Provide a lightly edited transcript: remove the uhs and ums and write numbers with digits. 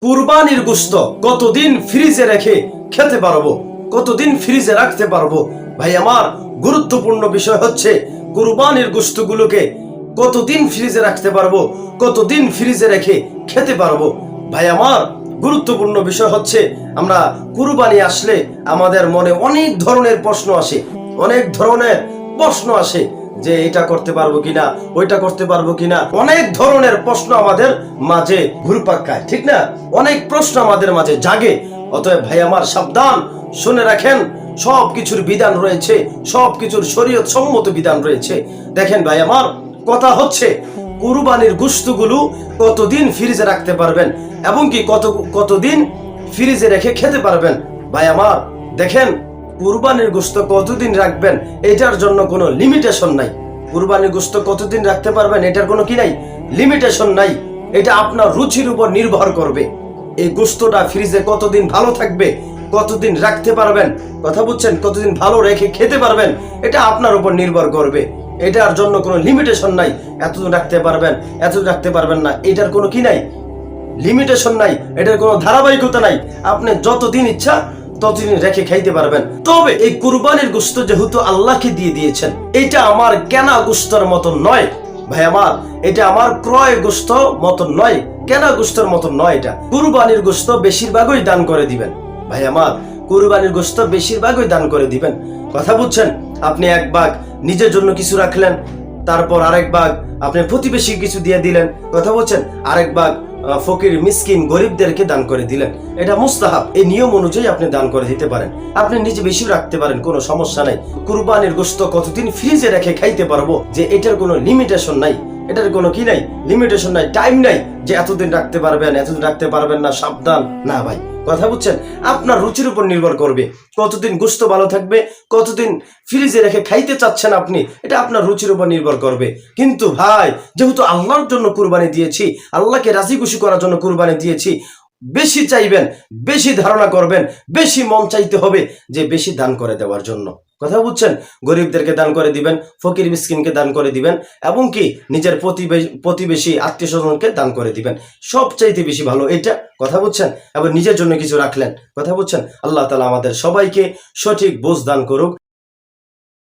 কুরবানির গোশত কতদিন ফ্রিজে রেখে খেতে পারবো, কতদিন ফ্রিজে রাখতে পারবো? ভাই আমার, গুরুত্বপূর্ণ বিষয় হচ্ছে কুরবানির গোশতগুলোকে কতদিন ফ্রিজে রাখতে পারবো, কতদিন ফ্রিজে রেখে খেতে পারবো। ভাই আমার, গুরুত্বপূর্ণ বিষয় হচ্ছে আমরা কুরবানি আসলে আমাদের মনে অনেক ধরনের প্রশ্ন আসে, অনেক ধরনের প্রশ্ন আসে যে এটা করতে পারবো কিনা, ওইটা করতে পারবো কিনা। অনেক ধরনের প্রশ্ন আমাদের মাঝে ঘুরপাক খায়, ঠিক না? অনেক প্রশ্ন আমাদের মাঝে জাগে। অতএব ভাই আমার, সাবধান, শুনে রাখেন, সব কিছুর বিধান রয়েছে, সব কিছুর শরীয়ত সম্মত বিধান রয়েছে। দেখেন ভাই আমার, কথা হচ্ছে কুরবানির গোশতগুলো কতদিন ফ্রিজে রাখতে পারবেন এবং কি কতদিন ফ্রিজে রেখে খেতে পারবেন। ভাই আমার দেখেন, কুরবানির গোশত কতদিন রাখবেন এটার জন্য কোনো লিমিটেশন নাই। কুরবানির গোশত কতদিন রাখতে পারবেন এটার কোনো কি নাই, লিমিটেশন নাই। এটা আপনার রুচির উপর নির্ভর করবে। এই গোশতটা ফ্রিজে কতদিন ভালো থাকবে, কতদিন রাখতে পারবেন, কথা বুঝছেন, কতদিন ভালো রেখে খেতে পারবেন, এটা আপনার উপর নির্ভর করবে। এটার জন্য কোনো লিমিটেশন নাই, এতদিন রাখতে পারবেন, এতদিন রাখতে পারবেন না, এটার কোনো কি নাই, লিমিটেশন নাই, এটার কোনো ধারাবাহিকতা নাই। আপনি যতদিন ইচ্ছা ততদিন রেখে খাইতে পারবেন। তবে এই কুরবানির গোশত যেহেতু আল্লাহকে দিয়ে দিয়েছেন, এটা আমার কেনা গোশতের মতন নয়। ভাই আমার, এটা আমার ক্রয় গোশত মতন নয়, কেনা গোশতের মতন নয়। এটা কুরবানির গোশত বেশিরভাগই দান করে দিবেন। ভাই আমার, কুরবানির গোশত বেশিরভাগই দান করে দিবেন। কথা বুঝছেন? আপনি এক ভাগ নিজের জন্য কিছু রাখলেন, তারপর আরেক ভাগ আপনি প্রতিবেশী কিছু দিয়ে দিলেন, কথা বলছেন, আরেক ভাগ ফকির মিসকিন গরিবদেরকে দান করে দিলেন। এটা মুস্তাহাব, এই নিয়ম অনুযায়ী আপনি দান করে দিতে পারেন। আপনি নিজে বেশি রাখতে পারেন, কোনো সমস্যা নাই। কুরবানির গোশত কতদিন ফ্রিজে রেখে খাইতে পারবো, যে এটার কোনো লিমিটেশন নাই, এটার কোনো কি নাই, লিমিটেশন নাই, টাইম নাই যে এতদিন রাখতে পারবেন, এতদিন রাখতে পারবেন না, সাবধান। না ভাই, কথা বুঝছেন, আপনার রুচির উপর নির্ভর করবে কতদিন গোশত ভালো থাকবে, কতদিন ফ্রিজে রেখে খাইতে চাচ্ছেন আপনি, এটা আপনার রুচির উপর নির্ভর করবে। কিন্তু ভাই, যেহেতু আল্লাহর জন্য কুরবানি দিয়েছি, আল্লাহকে রাজি খুশি করার জন্য কুরবানি দিয়েছি, বেশি চাইবেন, বেশি ধারণা করবেন, বেশি মন চাইতে হবে যে বেশি দান করে দেওয়ার জন্য। কথা বুঝছেন? গরিবদেরকে দান করে দিবেন, ফকির মিসকিনকে দান করে দিবেন, এবং কি নিজের প্রতিবেশী আত্মীয় স্বজনকে দান করে দিবেন। সবচাইতে বেশি ভালো এটা, কথা বুঝছেন? আবার নিজের জন্য কিছু রাখলেন, কথা বুঝছেন? আল্লাহ তাআলা আমাদের সবাইকে সঠিক বোঝ দান করুক।